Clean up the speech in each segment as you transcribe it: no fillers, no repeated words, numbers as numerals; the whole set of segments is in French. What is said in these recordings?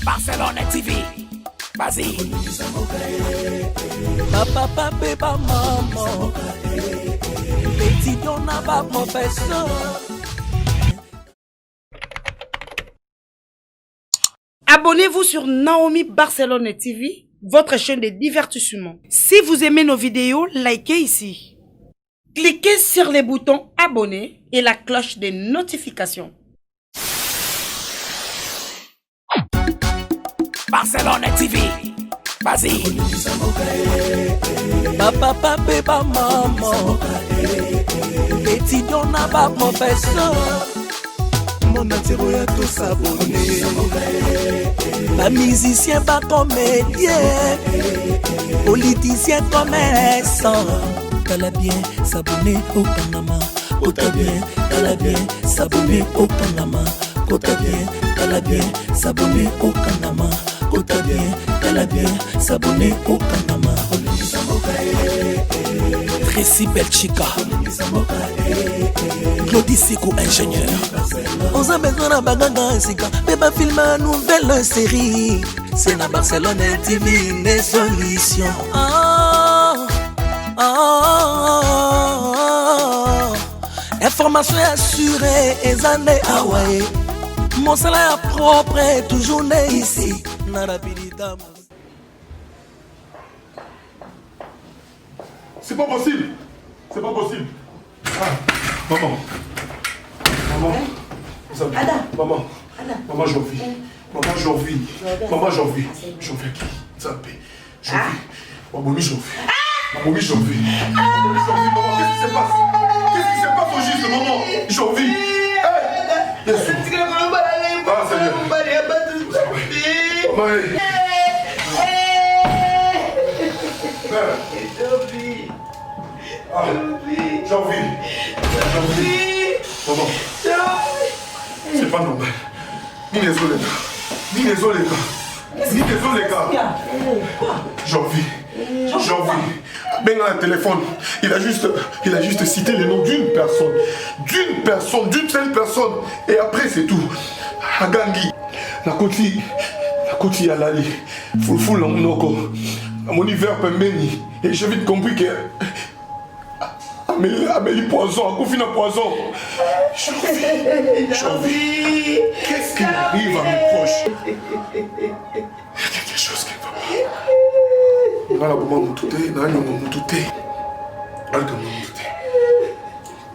Barcelone TV. Vas-y. Papa, papa, maman. Petit don n'a pas professeur. Abonnez-vous sur Naomi Barcelone TV, votre chaîne de divertissement. Si vous aimez nos vidéos, likez ici. Cliquez sur les boutons abonner et la cloche de notification. Barcelone TV. Vas-y. Papa, papa, maman. Petit don n'a pas professeur. Mon atiro ya tout s'abonner. Pas musicien, pas comédien. Politicien, commerçant. T'as bien s'abonner au Panama. T'as bien, t'as bien s'abonner au Panama. T'as bien, t'as bien s'abonner au Panama. T'as bien, t'as bien s'abonner au Panama. Tracy Belchica, Claudie Sikou, ingénieur. On a besoin d'un bagage, mais pas filmer une nouvelle série. C'est la Barcelone TV, les solutions. Information assurée, et années Hawaii. Mon salaire propre est toujours né ici. C'est pas possible. C'est pas possible. Ah, maman. Maman. Vous savez, maman. Maman, j'en vis. Maman, j'en vis. Maman, j'en vis. J'en vis qui? Ça paie. J'en vis. Maman, j'en vis. Maman, j'en vis. Maman, qu'est-ce qui se passe? Qu'est-ce qui se passe au juste, maman? J'en vis. Ah, Seigneur. Maman, j'en vis. Maman, c'est pas normal. Ni les os les gars. J'en vis. Ben dans le téléphone, il a juste cité le nom d'une seule personne. Et après c'est tout. Agangi, la koti à l'ali, Fulful Noko, mon hiver pembeni. Et j'ai vite compris que Amélie Poison, a confiné Poison. J'en vis. Qu'est-ce qui arrive à mes proches? Il y a quelque chose qui va pas.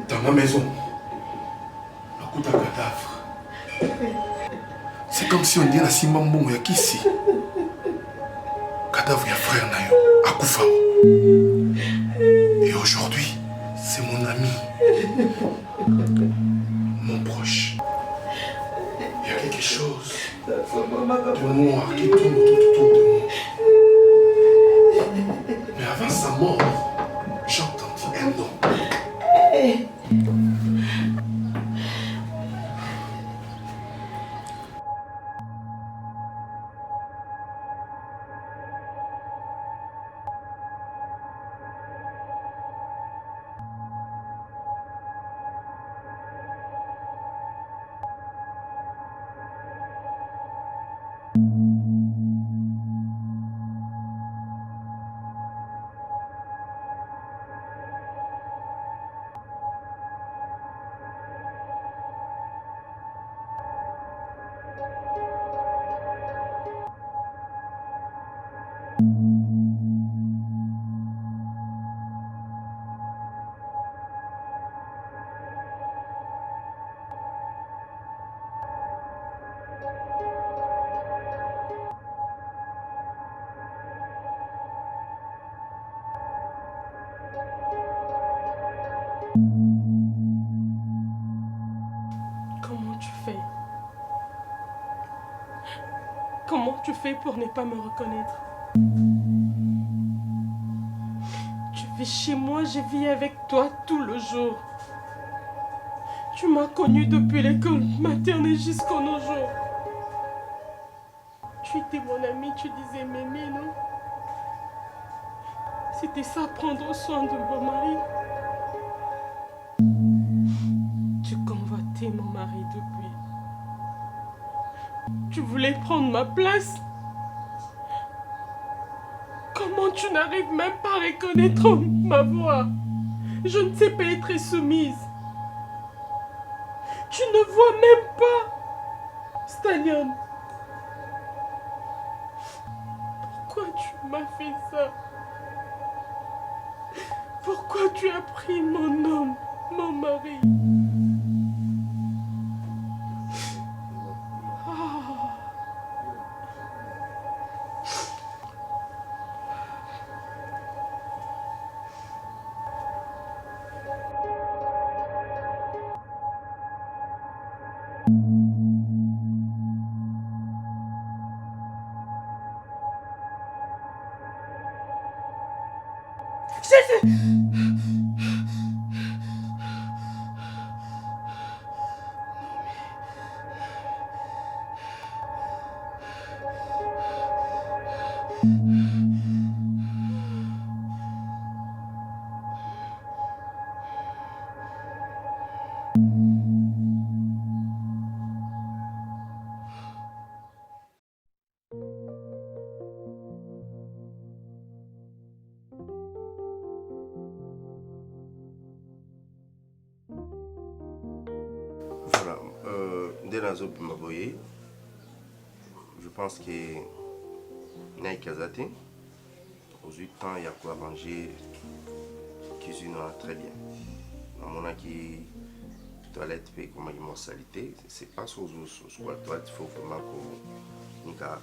Dans ma maison, la coup d'un cadavre. C'est comme si on dit la Simambon et ici. Cadavre et frère Nayo, Akoufa. Et aujourd'hui, c'est mon ami, mon proche. Il y a quelque chose de noir qui tourne tout autour de moi. Mais avant sa mort, j'entendis un nom. Comment tu fais pour ne pas me reconnaître? Tu vis chez moi, je vis avec toi tout le jour. Tu m'as connue depuis l'école maternelle jusqu'à nos jours. Tu étais mon ami, tu disais m'aimer, non? C'était ça, prendre soin de mon mari. Tu convoitais mon mari depuis. Tu Tu voulais prendre ma place? Comment tu n'arrives même pas à reconnaître ma voix? Je ne sais pas être soumise. Tu ne vois même pas, Stanion. Pourquoi tu m'as fait ça? Pourquoi tu as pris mon homme, mon mari? Voilà, dès la zone de Maboye, je pense que Naï Kazate, aux 8 ans, il y a quoi manger, cuisine très bien. Mon qui toilette, comme immortalité, c'est pas sur la toilette, il faut vraiment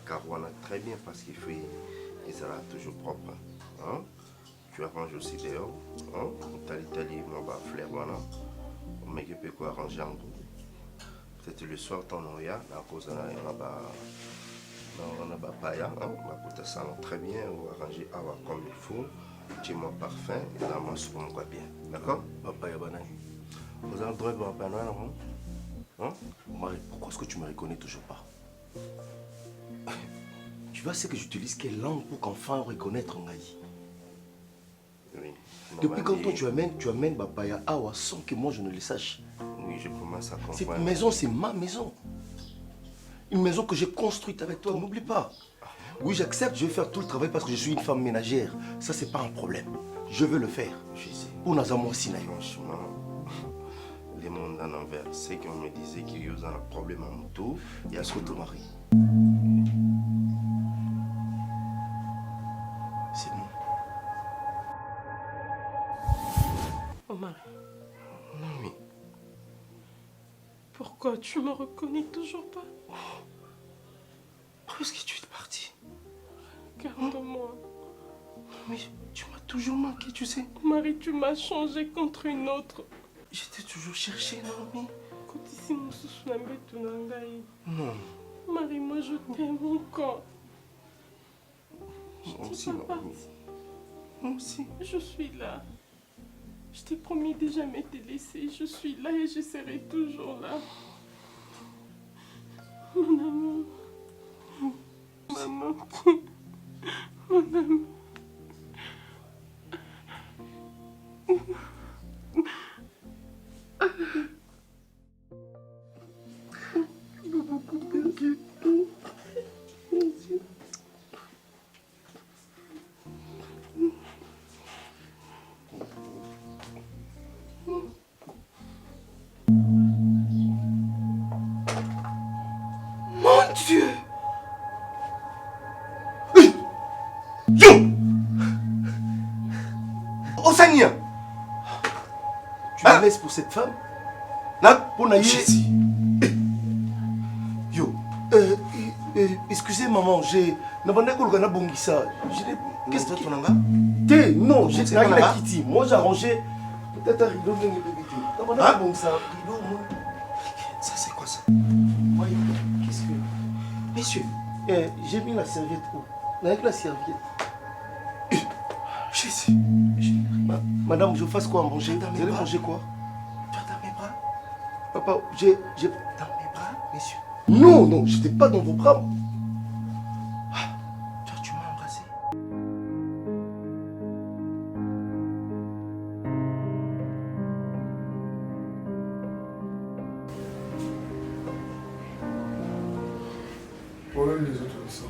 qu'on ait très bien parce qu'il fait et ça sera toujours propre. Hein? Tu arranges aussi dehors, hein? L'Italie, on va fleur, voilà. On met peut quoi arranger en gros. Peut-être le soir, ton noya, à cause de on a papaya, on va coûter ça très bien, on va arranger comme il faut, tu mon parfum, et là, moi, je peux bien. D'accord? Papaya banane. Vous avez le droit de papaya banane, hein? Marie, pourquoi est-ce que tu ne me reconnais toujours pas? Tu vois, c'est que j'utilise quelle langue pour qu'enfin reconnaître Ngaï? Oui. Depuis quand tu amènes Papaya Awa sans que moi je ne le sache? Oui, je commence à comprendre. Cette maison, c'est ma maison. Une maison que j'ai construite avec toi, n'oublie pas. Oui, j'accepte, je vais faire tout le travail parce que je suis une femme ménagère. Ça, c'est pas un problème. Je veux le faire. Je sais. Pour Nazamo Sinaï. Franchement, les mondes en envers, c'est qu'on me disait qu'il y a un problème en moto. Il y a ce que ton mari. C'est bon. Omar, Oui. pourquoi tu me reconnais toujours pas? Où est-ce que tu es parti? Garde-moi. Mais tu m'as toujours manqué, tu sais. Marie, tu m'as changé contre une autre. Je t'ai toujours cherché, Naomi. Kotisi mususu na mbetu na ngai. Non. Marie, moi je t'aime encore. Moi aussi, Tu vas Naomi. partir. Moi aussi. Je suis là. Je t'ai promis de jamais te laisser. Je suis là et je serai toujours là. Mon amour. Maman. Mon amour. Mon Dieu! Yo! Osania! Tu me laisses pour cette femme? Là, pour Naïe? Yo! Excusez maman, j'ai... Qu'est-ce que tu as? Non, j'ai la Kitty. Moi j'ai arrangé. Peut-être un rideau de Ça, c'est quoi ça? Voyez, qu'est-ce que... Messieurs, j'ai mis la serviette où? Avec la serviette. Jésus. Madame, je fasse quoi à manger? Dans mes Vous allez bras. manger quoi? Tu es dans mes bras? Papa, Dans mes bras, messieurs. Non, non, j'étais pas dans vos bras. Toi, tu m'as embrassé. Problème les autres ça.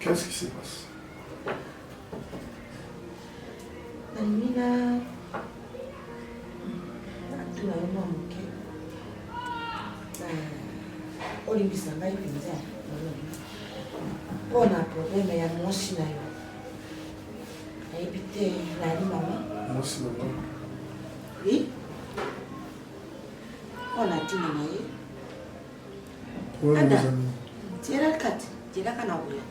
Qu'est-ce qui se passe? Namina atuna yo mwa moke olimbisa ngai mpenza mpona probleme ya mwasi na yo nayebi te nali mama Mwasi na nga? oui mpona ntina na ye Problème Ada. les amis. tiela kati tielaka na koya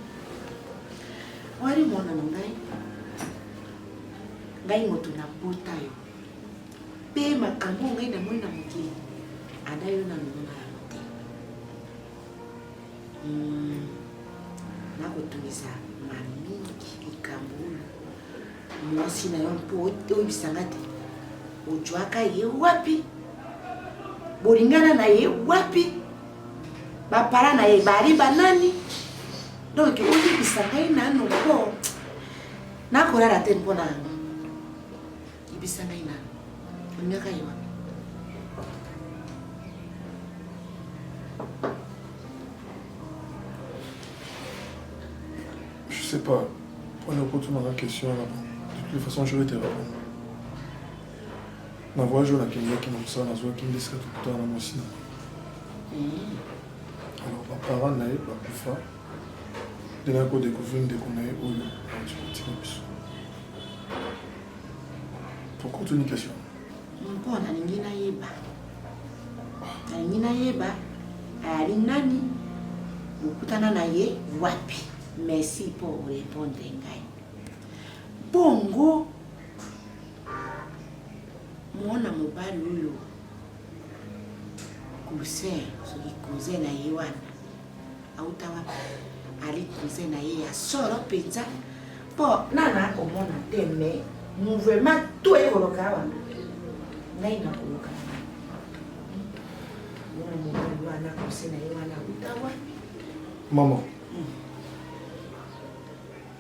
wali mwana na ngai moto na bota yo mpe makambo ngai namoni na mokili ada yo na lomona yango te nakotungisa mamingi likambo oyo mwasi na yo mpo oyebisanga te ojwaka ye wapi bolingana na ye wapi bapara na ye bali banani donc oyebisa ngai nano mpo nakolala te mpo na yango yebisa ngai nano olingaka ye wapi Je sais pas. Pour répondre à la question là-bas. De toute façon, je vais te répondre. Ma voix, je la kenya qui m'ont ça, la voix qui me dit tout le temps à moi aussi. Alors, ma parent n'a pas pu faire. De là qu'on découvre une déconnaille au lieu pourquoi tu une question? mpo nalingi nayeba ali nani okutana na ye wapi merci mpo orépondre ngai bongo mwana mobali oyo cousin soki cousin na ye wana auta wapi ali cousin na ye ya solo mpenza mpo nana akomona te me mouvement to ekoloka wana ngai nakoloka mwana mobali wana cousin na ye wana auta wapi Maman.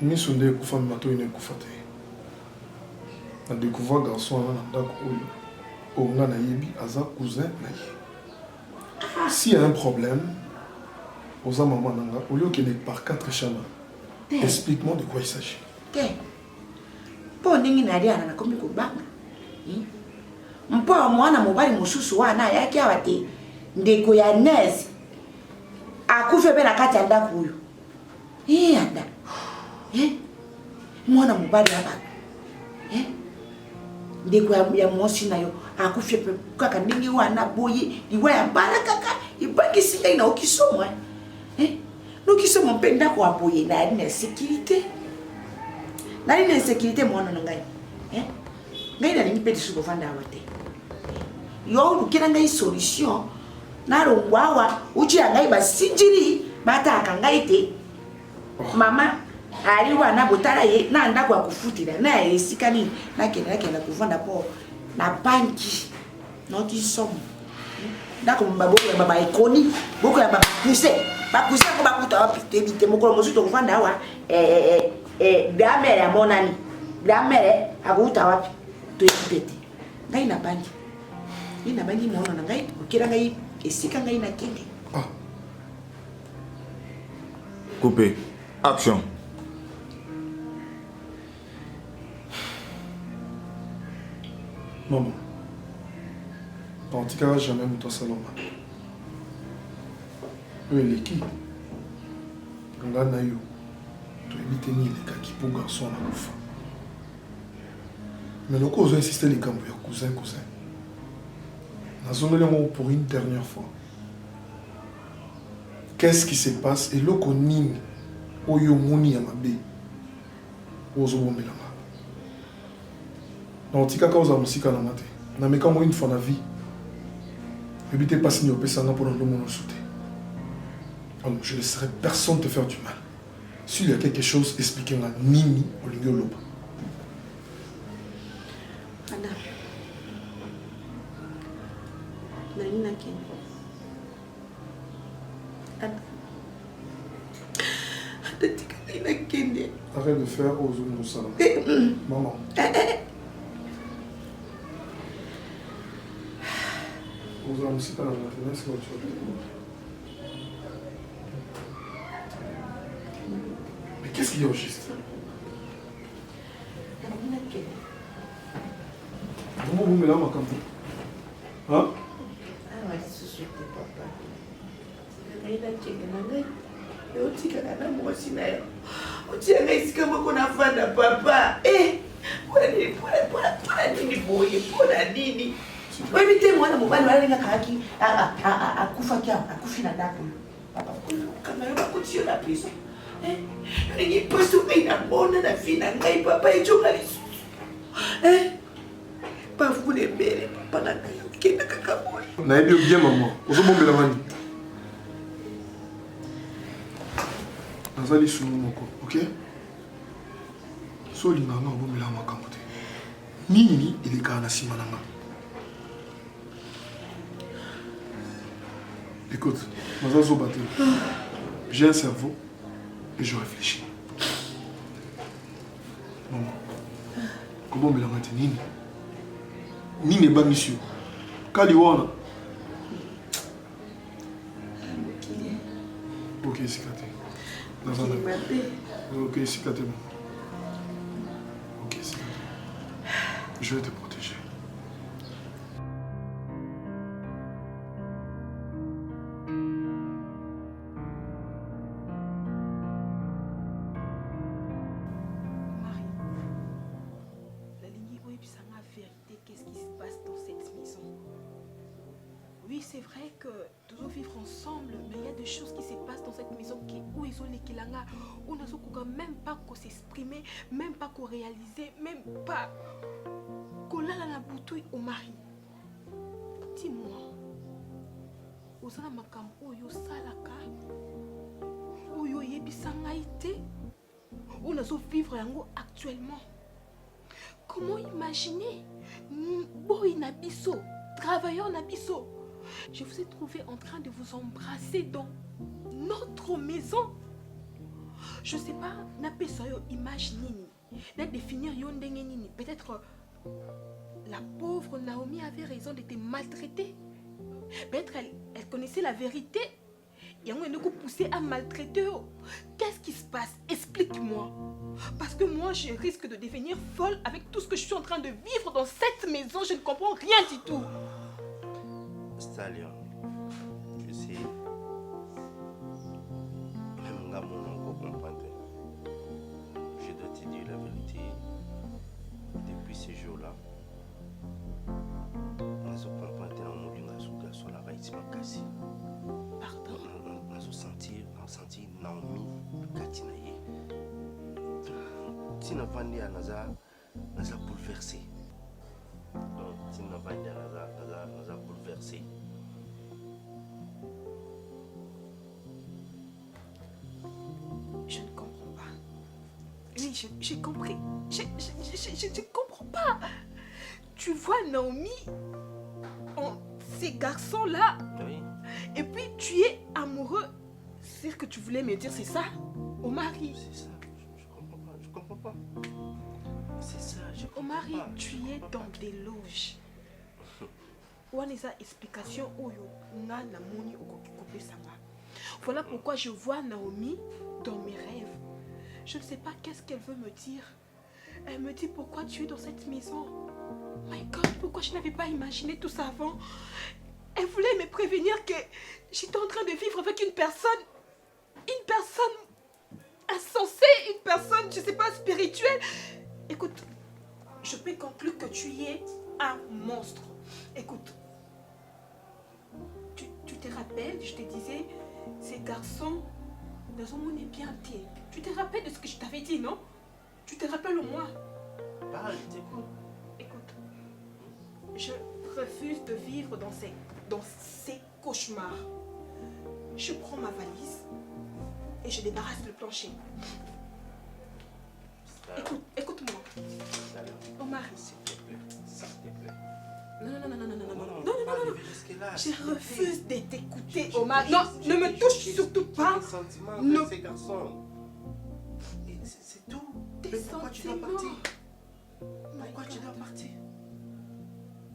Miso nde ekufa mato ine ekufa te. Na découvrir garçon wana na ndako oyo nga na yebi aza cousin na ye. S'il y a un problème, oza maman nanga, au lieu qu'il est par 4 chemins, explique-moi de quoi il s'agit. Te. Po ndingi naliana nakomi kobanga. Mpo mwana mobali mosusu wana yaki awa te ndeko ya nese akufe pe na kati ya ndako oyo. Ada. Mwana mobali aba. Ndeko ya mwasi na yo akufe pe kaka ndingi wana boye liwa ya bala kaka ibaki singa ina okisomwa. Nokisomwa pe ndako aboye na ina sécurité. Nali na sécurité mwana na ngai. Ngai na nimpe disu bovanda awate. Yo lukira ngai solution na rongwawa uchi ngai basinjiri bataka ngai te. Mama ali wana botala ye na ndako akufutira na esika nini nakenda kuvanda po na banki noti somo. Ndako mbaboko ya baba ekoni boko ya baba kuse bakusa ko bakuta wapi te bite mokolo mosuto kuvanda wa grand-mère ya monani grand-mère akuta wapi to yipete ngai na banki ina banki mwana na ngai ukira ngai esika ngai na kende Coupé. Action. Maman, en tout cas, jamais mon salon. Il est qui? On a naïo. Tu évites ni les gars qui pour garçon à la fin. Mais nous avons insisté les gambouilles, cousin. Nous avons pour une dernière fois. Qu'est-ce qui se passe? Et l'eau qu'on nie, oyo moni amabe, ozo bomelanga. Donc tika cause musika na mate. Na meka mo une fois na vie. Évitez pas signer au pesanga pour le monde sauter. Alors je ne laisserai personne te faire du mal. S'il y a quelque chose, expliquez-moi nini au lingoloba. Ada. Nani ken. Ada. Ada tika ina kende. Arrête de faire aux autres nous salon. Maman. Vous avez aussi pas la maintenant, c'est votre chose. Mais qu'est-ce qu'il y a au juste? Comment vous mettez là, ma campagne? Hein? Ah ouais, société, papa. Il a checké la gueule. Et on dit qu'elle a moi aussi, mais on dit qu'elle est comme on a fait de papa. Eh, pour la nini, pour la nini. Oui, mais t'es moi, mon père, il a kaki à Koufakia, à Koufina. Papa, quand même, on continue la prison. Eh, il n'y a pas de la bonne, la fille, la gaille, papa, et journaliste. Eh, pas vous les belles, pas la gaille, qui est de Na ebi bien maman. Ozo bombela mani. Nazali sunu moko, OK? So linga na bombela makambo te. Nini ileka na sima nanga. Écoute, Mazazo Baté. J'ai un cerveau et je réfléchis. Maman. Comment me la maintenir? Nini ba monsieur. Kaliwana. Ok, cicaté. Ok, cicaté. Ok, cicaté. Je vais te protéger. Marie, la lignée où est la vérité, qu'est-ce qui se passe dans cette maison? Oui, c'est vrai que nous devons vivre ensemble, mais il y a des choses qui se passent dans cette maison qui où ils ont les kilanga, où nous n'avons même pas qu'on s'exprimer, même pas qu'on réaliser, même pas qu'on l'a la bouteille au mari. Dis-moi, osana makambo oyo salaka, oyo yebisanga ite, où nous devons vivre yango actuellement. Comment imaginer boy nabiso, travailleur nabiso? Je vous ai trouvé en train de vous embrasser dans notre maison. Je sais pas, n'a pas image nini, n'a définir yon nini. Peut-être la pauvre Naomi avait raison de te maltraiter. Peut-être elle connaissait la vérité. Et on nous poussé à maltraiter. Qu'est-ce qui se passe? Explique-moi. Parce que moi, je risque de devenir folle avec tout ce que je suis en train de vivre dans cette maison. Je ne comprends rien du tout. Stallion, tu sais, même là, mon oncle comprend. Je dois te dire la vérité. Depuis ces jours-là, on se comprend dans mon lieu sur la raïs cassé. Pardon? On se sentit Naomi Katinaye. Si n'a pas dit à Naza bouleversé. Donc, si n'a pas dit à Naza bouleversé. Je ne comprends pas. Oui, j'ai compris. Je ne comprends pas. Tu vois Naomi, ces garçons-là, Oui. et puis tu es amoureux. C'est ce que tu voulais me dire, c'est ça? Au mari. C'est ça. Je comprends pas. C'est ça, je comprends Au mari, pas. tu es dans des loges. Ouaneza explication oyo nga na moni okoki sanga. Voilà pourquoi je vois Naomi dans mes rêves. Je ne sais pas qu'est-ce qu'elle veut me dire. Elle me dit pourquoi tu es dans cette maison. My God, pourquoi je n'avais pas imaginé tout ça avant? Elle voulait me prévenir que j'étais en train de vivre avec une personne insensée, une personne, je ne sais pas, spirituelle. Écoute, je peux conclure que tu es un monstre. Écoute, tu te rappelles, je te disais, ces garçons, nous ont bien été. Tu te rappelles de ce que je t'avais dit, non? Tu te rappelles au moins? Parle, je t'écoute. Écoute, je refuse de vivre dans ces cauchemars. Je prends ma valise et je débarrasse le plancher. Écoute-moi. Omar. S'il te plaît. S'il te plaît. Non. Je refuse de t'écouter, Omar. Non, ne me touche surtout pas. Des sentiments de ces garçons. C'est tout. Tes Pourquoi tu dois partir? Pourquoi tu dois partir?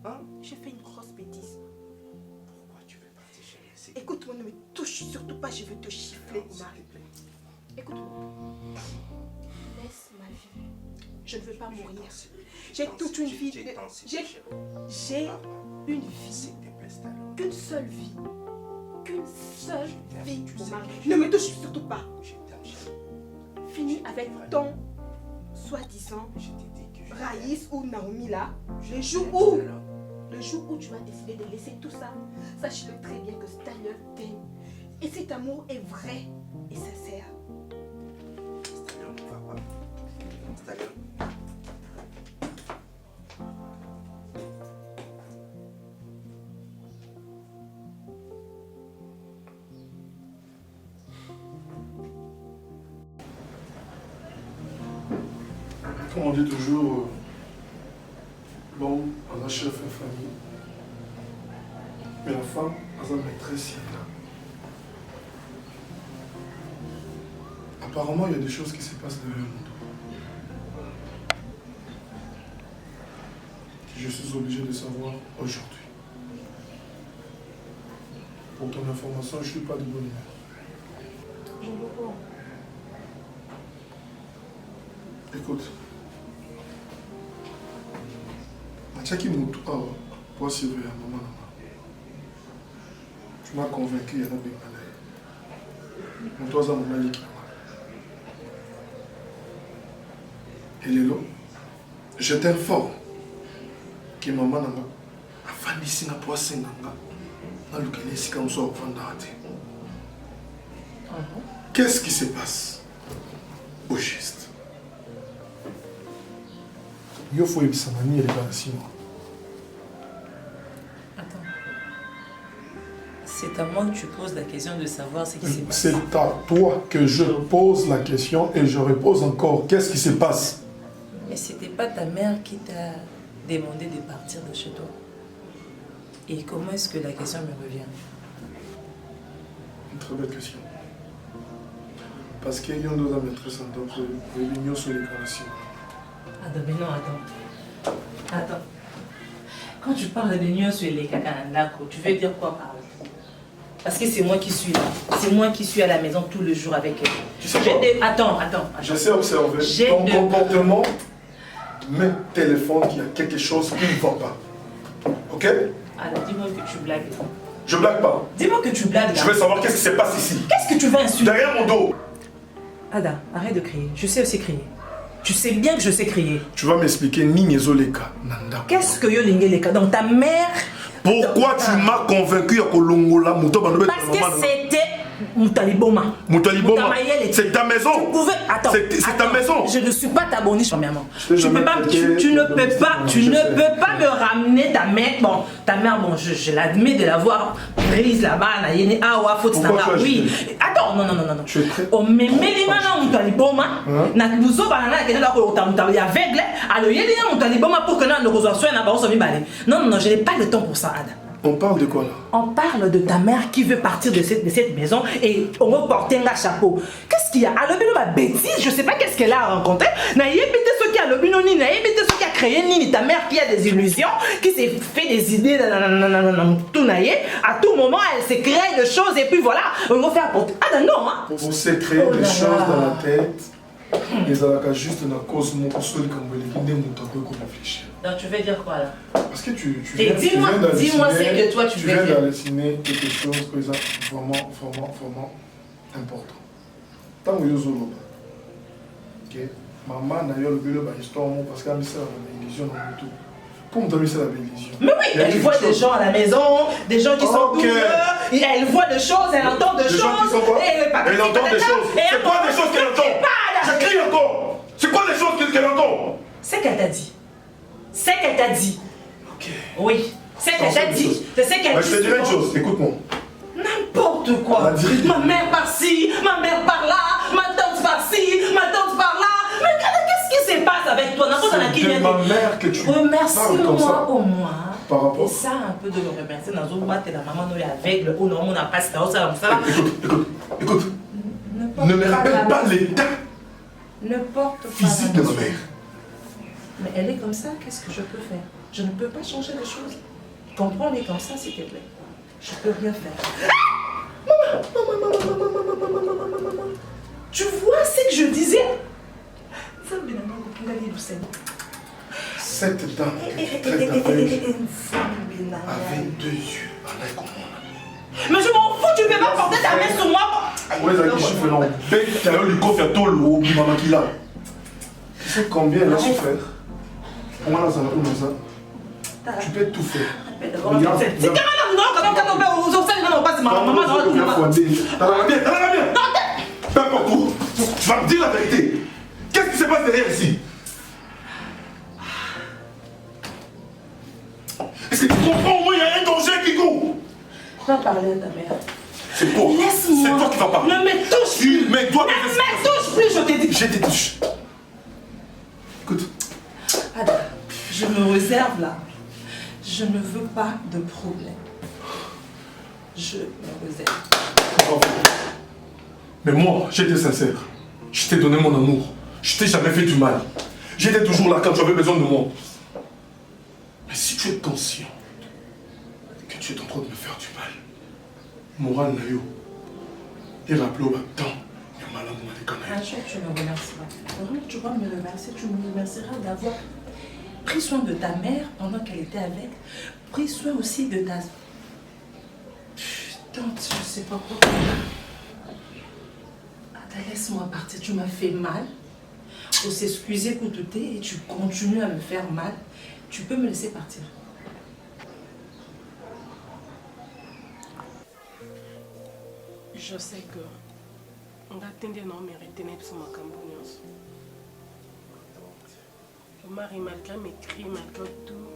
Hein? J'ai fait une grosse bêtise. Écoute-moi, ne me touche surtout pas, je veux te chiffler, Omar. Écoute-moi. Laisse ma vie. Je ne veux pas mourir. J'ai toute une vie. J'ai une vie. Qu'une seule vie. Qu'une seule vie, Omar. Ne me touche surtout pas. Finis avec ton soi-disant Raïs ou Naomi là. Le jour où tu vas décider de laisser tout ça, sache-le très bien que Staniel t'aime. Et cet amour est vrai et sincère. Staniel ne va pas. Staniel. Comme on dit toujours, l'homme a la chef et famille, mais la femme a sa maîtresse. Apparemment, il y a des choses qui se passent derrière mon dos. Que je suis obligé de savoir aujourd'hui. Pour ton information, je ne suis pas de bonne humeur. Je comprends. Écoute. Machaki Moutou pour surveiller à maman. Tu m'as convaincu, il y en a des malades. Mon toit, mon ami qui et Lélo, je t'informe que maman a fait ici na poids 5 ans. Dans le cas ici, comme ça, on va d'arrêter. Qu'est-ce qui se passe au juste? Il faut que ça manie les relations. Attends. C'est à moi que tu poses la question de savoir ce qui s'est passé. C'est à toi que je pose la question et je repose encore. Qu'est-ce qui se passe? Mais c'était pas ta mère qui t'a demandé de partir de chez toi. Et comment est-ce que la question me revient? Une très belle question. Parce qu'il y a une autre maîtresse en tant que réunion sur les relations. Attends, mais non, attends. Quand tu parles de Nyon sur les cacanandako, tu veux dire quoi par là? Parce que c'est moi qui suis là. C'est moi qui suis à la maison tout le jour avec elle. Tu sais quoi? Attends. Je sais observer ton comportement. Mais téléphone qu'il y a quelque chose qui ne va pas. Ok? Alors dis-moi que tu blagues. Je blague pas. Dis-moi que tu blagues là. Je veux savoir qu'est-ce qui se passe ici. Qu'est-ce que tu veux insulter? Derrière mon dos. Ada, arrête de crier. Je sais aussi crier. Tu sais bien que je sais crier. Tu vas m'expliquer Nignezoleka, Nanda. Qu'est-ce que Yolingeleka? Donc ta mère... Pourquoi tu m'as convaincu à Kolongola Moutoba? Parce que c'était Moutaliboma. Moutaliboma, c'est ta maison. Tu pouvais... Attends. C'est ta maison. Je ne suis pas ta bonne premièrement. Tu ne peux pas me ramener ta mère. Bon, ta mère, bon, je l'admets de l'avoir prise là-bas. Oui. Attends, non. Tu es très... On me met les mains Moutaliboma. Nous avons aveugle. Alors, il y a Moutaliboma pour que nous nous reçoivions. Non, je n'ai pas le temps pour ça, Ada. On parle de quoi là? On parle de ta mère qui veut partir de cette maison et on va porter un chapeau. Qu'est-ce qu'il y a? Alors, ma bêtise, je ne sais pas qu'est-ce qu'elle a rencontré. Ce qui a le binoni, ce qui a créé Nini, ta mère qui a des illusions, qui s'est fait des idées, tout naïe. À tout moment, elle s'est créée des choses et puis voilà, on va faire porter. Ah non, hein? On s'est créé des choses dans la tête. Ils ont juste une cause mon console comme il est réfléchir. Donc tu veux dire quoi là? Parce que tu dis-moi ce que toi tu veux dire. Tu viens d'halluciner quelque chose vraiment important. Tant que vous ok, maman n'a eu le bureau histoire parce qu'elle a mis ça dans illusion dans le tout. Comment tu as mis ça dans l'illusion? Mais oui, elle voit des gens à la maison, des gens qui sont douleux, et elle voit des choses, elle entend des choses. Elle entend des choses. C'est quoi des choses qu'elle entend? Je crie encore. C'est quoi les choses qu'elle entend? C'est qu'elle t'a dit. C'est qu'elle t'a dit. Ok. Oui. C'est qu'elle t'a dit. C'est ce qu'elle dit. Je te dirai une chose, écoute-moi. N'importe quoi. Ma mère par-ci, ma mère par-là, ma tante par-ci, ma tante par-là. Mais qu'est-ce qui se passe avec toi? C'est ma mère que tu remercie-moi au moins. Par rapport. Et ça, un peu de me remercier dans une boîte et la maman nous est aveugle ou non, on n'a pas ça. Écoute. Ne me rappelle pas l'état physique de ma mère. Mais elle est comme ça, qu'est-ce que je peux faire? Je ne peux pas changer les choses. Comprends-les comme ça, s'il te plaît. Je peux rien faire. Tu vois ce que je disais? Cette dame qui traite d'aveugle avait 2 yeux. Mais je m'en fous, tu ne peux pas porter ta main sur moi. Ouais, ça qui chiffre là. Bête, t'as eu le coffre à tôle au maman qui l'a. Tu sais combien elle a souffert? On va dans ça. Tu peux tout faire. Regarde. C'est quand même peu importe où, tu vas me dire la vérité. Qu'est-ce qui se passe derrière ici? Est-ce que tu comprends au moins il y a un danger qui court? Va parler à ta mère. C'est toi. Laisse-moi. C'est toi qui vas parler. Ne me touche plus. Ne me touche plus, je t'ai dit. Je te touche. Écoute. Ada, je me réserve là. Je ne veux pas de problème. Je me réserve. Mais moi, j'étais sincère. Je t'ai donné mon amour. Je t'ai jamais fait du mal. J'étais toujours là quand tu avais besoin de moi. Mais si tu es conscient que tu es en train de me faire du mal, moral nayo, et rappelez au temps, un jour tu me remercieras. Vraiment, tu vas me remercier. Tu me remercieras d'avoir pris soin de ta mère pendant qu'elle était avec. Pris soin aussi de ta... Putain, je sais pas pourquoi. Attends, laisse-moi partir. Tu m'as fait mal. Faut s'excuser pour tout et tu continues à me faire mal. Tu peux me laisser partir. Je sais que on a atteint non mérité sur ma camboniance. Marie, malgré mes cris, malgré tout,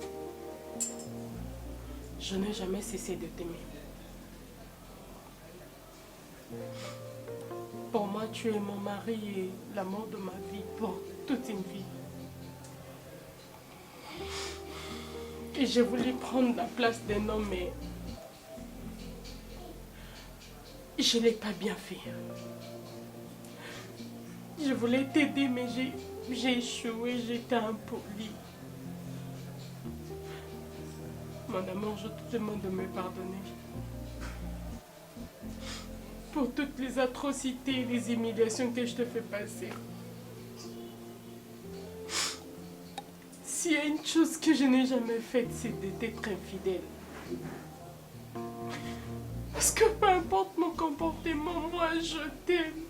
je n'ai jamais cessé de t'aimer. Pour moi, tu es mon mari et l'amour de ma vie pour toute une vie. Et j'ai voulu prendre la place d'un homme, mais je ne l'ai pas bien fait. Je voulais t'aider, mais j'ai échoué, j'étais impolie. Mon amour, je te demande de me pardonner. Pour toutes les atrocités et les humiliations que je te fais passer. S'il y a une chose que je n'ai jamais faite, c'est d'être infidèle. Parce que peu importe mon comportement, moi je t'aime.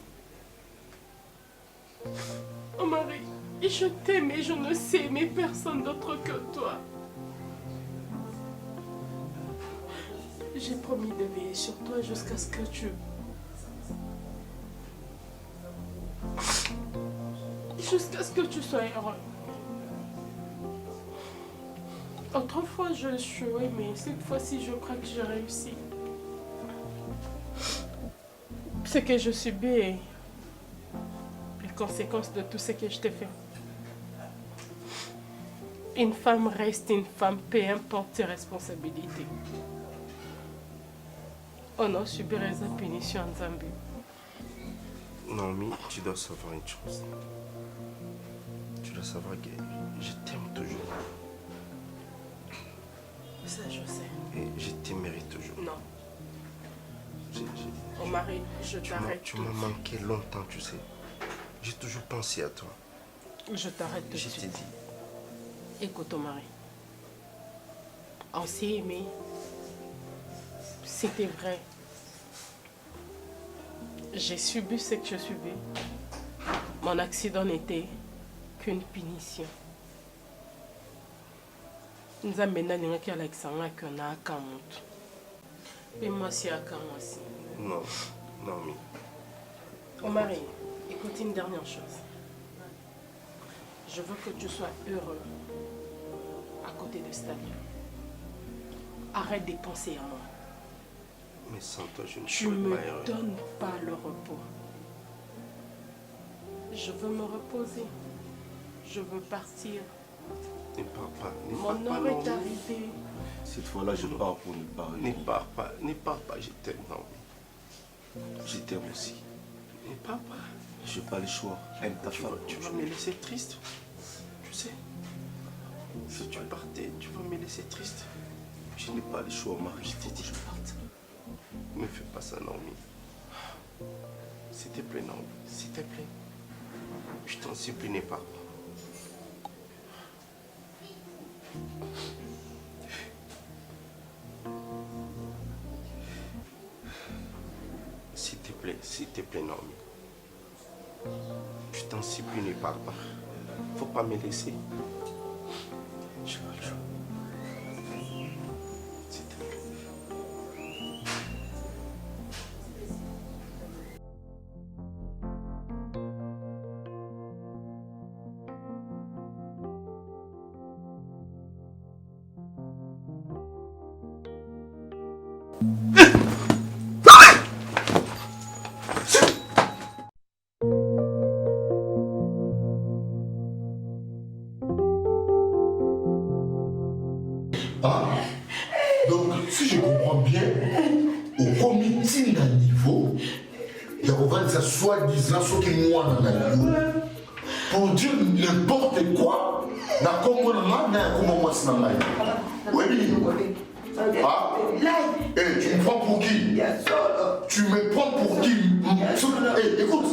Oh Marie, je t'aime et je ne sais aimer personne d'autre que toi. J'ai promis de veiller sur toi jusqu'à ce que tu... Jusqu'à ce que tu sois heureux. Autrefois, je échouais, mais cette fois-ci, je crois que j'ai réussi. Ce que je subis est les conséquences de tout ce que je t'ai fait. Une femme reste une femme, peu importe ses responsabilités. On a subi la punition en Zambie. Naomi, tu dois savoir une chose. Tu dois savoir que je t'aime toujours. Ça, je sais. Et je t'aimerai toujours. Non. Oh Marie, je t'arrête. Tu m'as manqué longtemps, tu sais. J'ai toujours pensé à toi. Je t'arrête tout de suite. Je t'ai dit. Écoute, Marie. On s'est aimé. C'était vrai. J'ai subi ce que je subis. Mon accident n'était qu'une punition. Nous avons mené à Alexandre qu'on a à Kamout. Et moi aussi à Kamout. Non, Naomi. Oh Marie, écoute une dernière chose. Je veux que tu sois heureux à côté de Stalia. Arrête de penser à moi. Mais sans toi, je ne tu pourrais me pas heureux. donnes pas le repos. Je veux me reposer. Je veux partir. Ne pars pas, Mon heure est arrivée. Cette fois-là, je pars pour ne pas revenir. Ne pars pas, je t'aime, Naomi. Je t'aime aussi. Ne pars pas. Je n'ai pas le choix. Aime ta femme. Tu vas me laisser triste. Tu sais. Si tu partais, tu vas me laisser triste. Je n'ai pas le choix, Marie. Je t'ai dit, je parte. Ne fais pas ça, Naomi. te plaît, non. S'il te plaît. Je t'en supplie, n'aie pas. S'il te plaît, Naomi. Je t'en supplie, ne pars pas. Faut pas me laisser. Je pas le choix. S'il te plaît. Ah, donc si je comprends bien, au comité d'un niveau, il y a des soi-disant ce qui moi dans la vie, pour dire n'importe quoi, dans comment moi c'est dans la vie. Oui, ah, et tu me prends pour qui? Tu me prends pour qui? Écoute,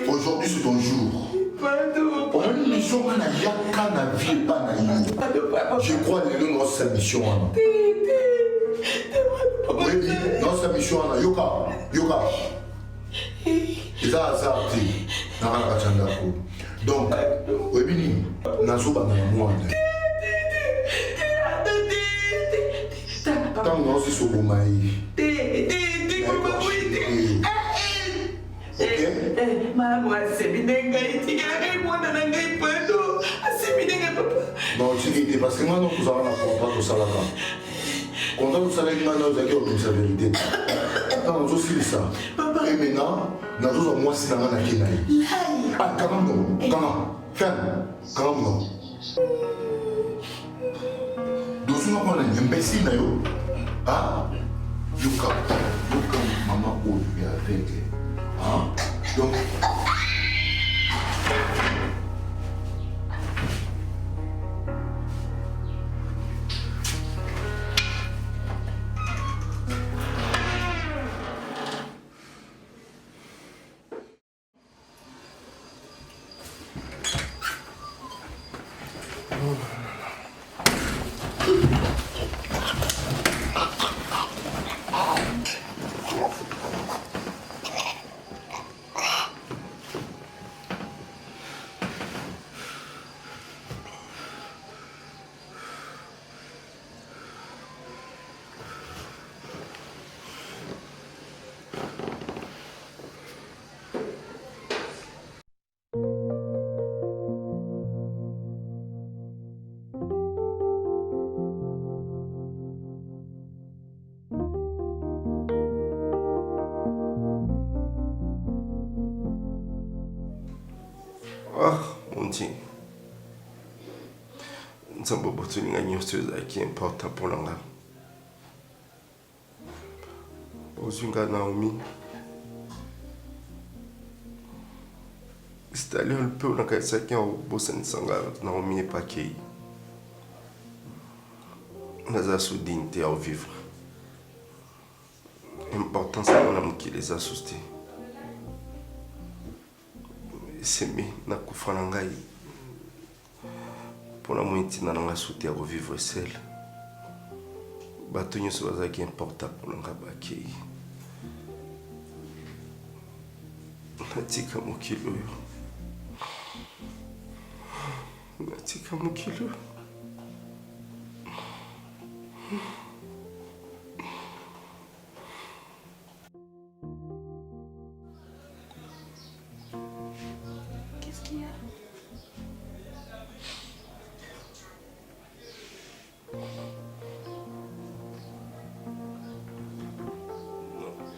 aujourd'hui c'est ton jour. Je crois que nous avons cette mission. Oui, dans cette mission, Yoka. Ils ont azarté. Donc, oui, nous avons moi. Tant que nous sommes non, c'est parce que moi, nous avons un contrat de salaire. Contrat de salaire, nous avons une vérité. Quand nous avons fait ça, et maintenant, nous avons moi, c'est dans la Kenya. Ah, comment non? Ferme. Comment non? Donc, nous avons un imbécile, ah, Yuka, maman, où est avec? Ah, donc. Ah, mon Dieu. Nous avons beaucoup de choses qui sont importantes pour nous. Aujourd'hui, Naomi, c'est allé un peu dans le cas où Naomi n'est pas qui. Nous avons sous dignité à vivre. L'important, c'est que qui les a soutenus. Semi na kufa na ngai pona mwinti na nga souti à revivre seul bato nyonso bazaki important pour nga baki natika mokilo Qu'est-ce qu'il y a?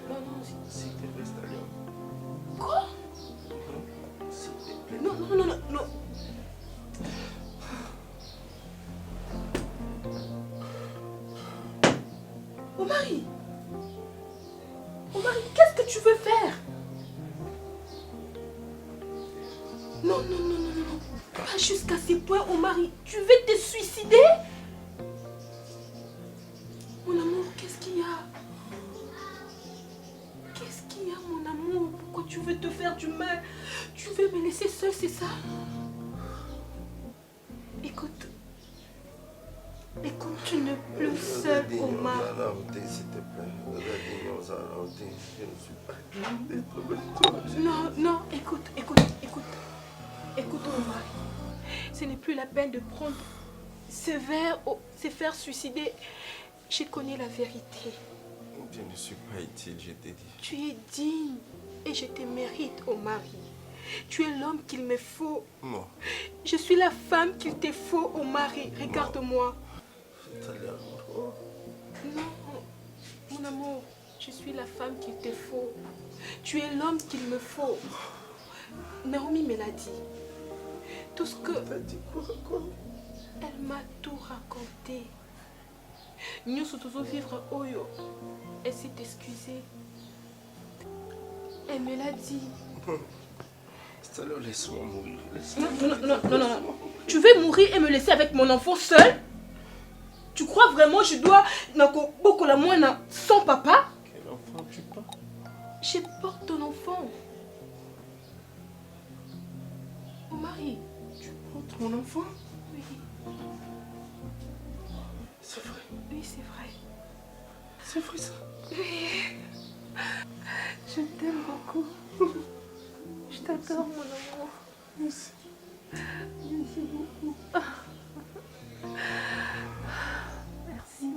Non, s'il te plaît, Stallion. Quoi? S'il te plaît. Non. Omari, qu'est-ce que tu veux faire? Non. Pas jusqu'à ces points, Omari. Tu veux te suicider? Mon amour, qu'est-ce qu'il y a? ça? Écoute, tu n'es plus seul, Omar. S'il te plaît. Je ne suis pas... Non, écoute, Omar. Ce n'est plus la peine de prendre ce verre, se faire suicider. Je connais la vérité. Je ne suis pas utile, je t'ai dit. Tu es digne et je te mérite, Omar. Tu es l'homme qu'il me faut. Non. Je suis la femme qu'il te faut, Omar. Regarde-moi. Non, mon amour, je suis la femme qu'il te faut. Tu es l'homme qu'il me faut. Naomi me l'a dit. Tout ce que... Elle m'a tout raconté. Nous sommes vivre Oyo. Elle s'est excusée. Elle me l'a dit. Alors laisse-moi mourir. Non. Tu veux mourir et me laisser avec mon enfant seul? Tu crois vraiment je dois beaucoup la moins sans papa? Quel enfant tu portes? Je porte ton enfant. Mon mari. Tu portes mon enfant? Oui. C'est vrai? Oui, c'est vrai. C'est vrai ça? Oui. Je t'aime beaucoup. Je t'adore, mon amour. Merci. Merci beaucoup. Merci.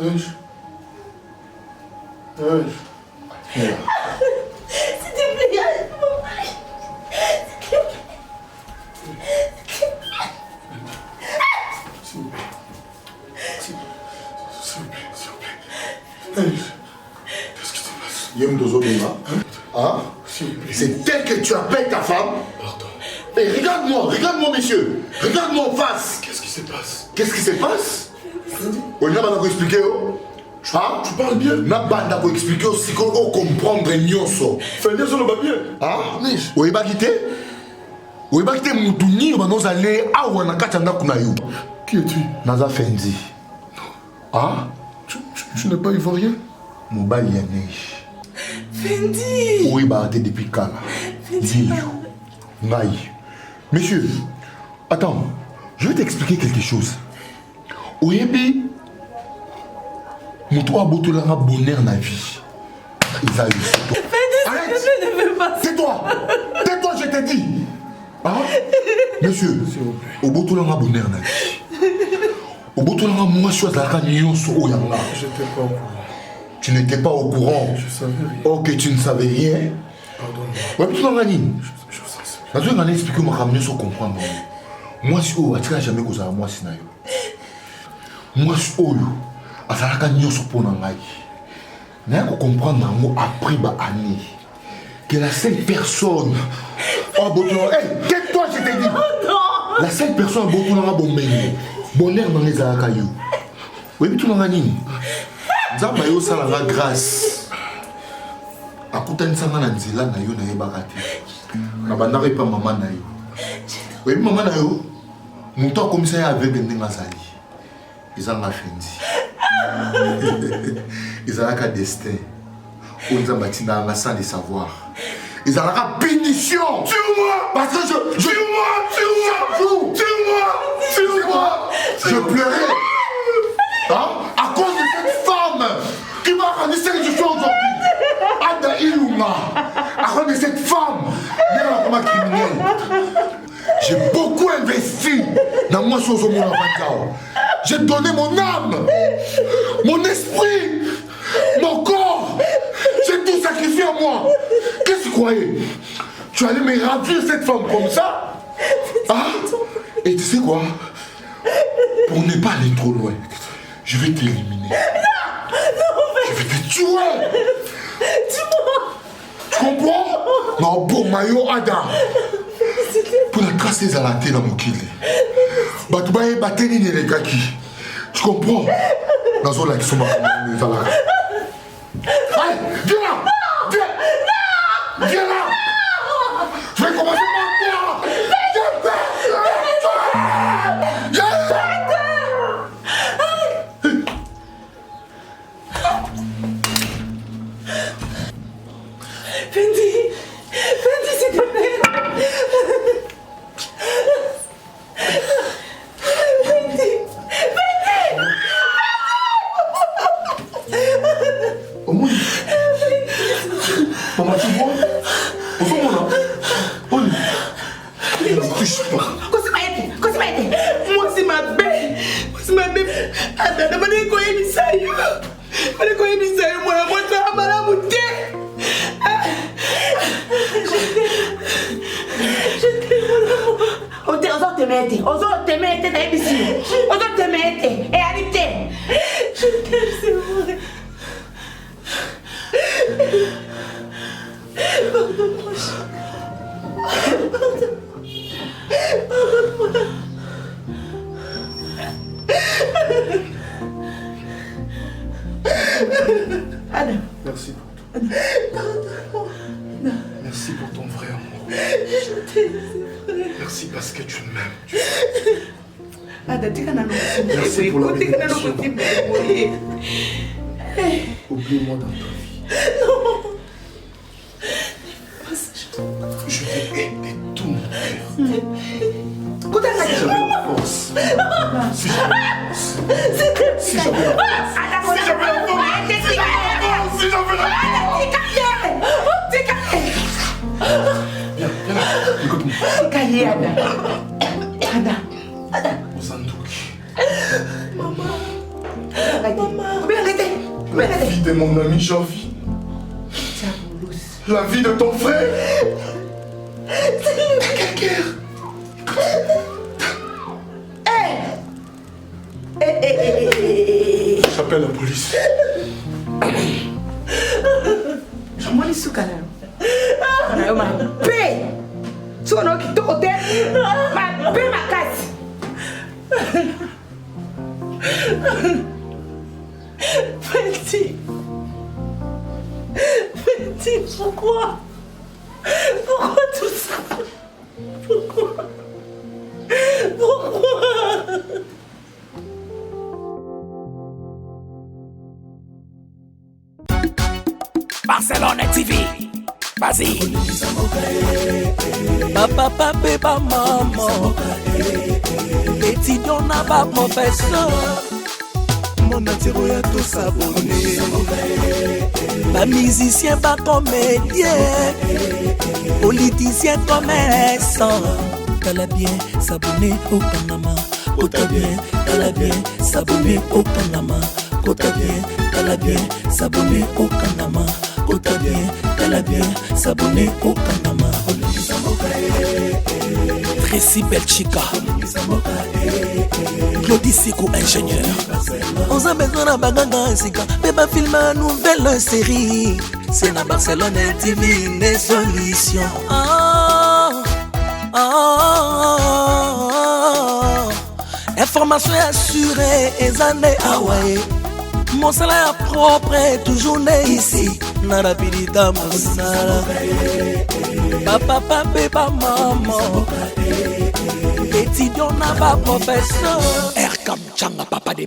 S'il te plaît, mon mari. S'il vous plaît. Qu'est-ce qui se passe? Yem Dozobima. Hein? C'est tel que tu appelles ta femme? Pardon. Et regarde-moi, monsieur. Regarde-moi en face. Qu'est-ce qui se passe? Qu'est-ce qui se passe? On n'a pas expliquer. Hein? Tu parles bien? Na banda ko expliquer aussi qu'on comprendre nyonso. Fais-le sur le bien. Ah, oui, bah quitter. Oui, bah quitter Moutuni, on va aller à Wanakatanda Kunayu. Qui es-tu? Naza Fendi. Ah? Tu n'es pas ivoirien? Mobile Yanesh. Fendi. Oui, bah t'es depuis Kala. Fendi. Naï. Monsieur, attends, je vais t'expliquer quelque chose. Oyebi, Moutoua Botolanga bonheur na vie. Ils a eu. Arrête! Ne veux pas. Tais-toi! Tais-toi, je t'ai dit! Hein? Monsieur, au Botolanga bonheur na vie. Au Botolanga moi je suis à la nyonso oyanga. Je n'étais pas au courant. Tu n'étais pas au courant. Je savais rien. Oh, que tu ne savais rien. Pardonne-moi. Ouais, tu l'as gagné. Je Je vais expliquer mon ramener sans comprendre. Moi, je suis tu n'as jamais causé à moi, Sinayo. Moi, je suis Oyo. À la gagné sur pour n'engager. Mais il faut comprendre un mot après bah année. Que la seule personne. Oh, Botola. Hey, tais-toi, je t'ai dit. La seule personne, Botola, bonheur dans les Alakayou. Oui, mais tu l'as gagné. Zabayo, ça la grâce. Akutani sanga na nzela na yo na yebaka te. Na bandaka epa mama na yo. Oyebi mama na yo, moto akomisa ye aveugle ndenge azali. Ezanga Fendi. Ezalaka destin. Oyo nzambe atindaka sans le savoir. Ezalaka punition. Tue-moi. Parce que je pleurais. Hein? À cause de cette femme qui m'a rendu ce que je suis aujourd'hui. Ada Iluma, à cause de cette femme, comme criminelle. J'ai beaucoup investi dans moi sur mon enfant. J'ai donné mon âme, mon esprit, mon corps. J'ai tout sacrifié à moi. Qu'est-ce que tu croyais? Tu allais me ravir cette femme comme ça? Ah? Et tu sais quoi? Pour ne pas aller trop loin, je vais t'éliminer. Je vais te tuer. Tu comprends? Non, bon, maillot Adam. Pour la tracer à la tête dans mon kili. Batoubaye bateni ne les kaki. Tu comprends? Dans zone là qui sont là. Allez, viens là! Viens! Viens là! Je vais commencer par toi! Fendi, s'il te plaît. Au moins, maman, tu vois? Au fond, là. Ne touche pas. Moi, c'est ma belle. Attends, je vais quoi émissaire. Je vais quoi émissaire. Moi, je vais à la bouteille. Je t'aime, mon amour. On te mette. Et arrêtez. Je t'aime, c'est vrai. Pardonne-moi. Pardonne-moi. Adam. Merci pour tout. Pardonne-moi. Merci pour ton vrai amour. Je t'aime, c'est vrai. Merci parce que tu m'aimes. Merci pour la bénédiction. Oublie-moi dans ta vie. Non. Je vais aider tout mon cœur. Si j'avais la force. Si j'avais la force. Si j'avais la force. Si j'avais la force. Viens là, écoute-moi. Ada. Ozandoki. Maman. La vie de mon ami Jovi. La vie de ton frère. Quelqu'un. J'appelle la police. Jamoni sukana. Na ma pe. Sono kitoko te. Ma pe makasi. Fenty, pourquoi? Pourquoi tout ça? Pourquoi? Barcelone TV. Vas-y. Papa, papa, maman. Étudiant n'a pas professeur. Mon atiro ya tout s'abonner. Pas musicien, pas comédien. Politicien, commerçant. T'as bien s'abonner au Panama. T'as bien, t'as bien s'abonner au Panama. T'as bien, t'as bien s'abonner au Panama. T'as bien, t'as bien s'abonner au Panama. Tracy Belchica, Claudie Sikou, ingénieur. On a besoin d'un bagage ainsi mais pas filmer une nouvelle série. C'est dans Barcelone TV, les solutions. Information assurée, et années Hawaii. Mon salaire propre est toujours né ici. Narapidita Moussala. Papa, papa, maman. Étudiant n'a pas professeur. Erkam Changa, papa de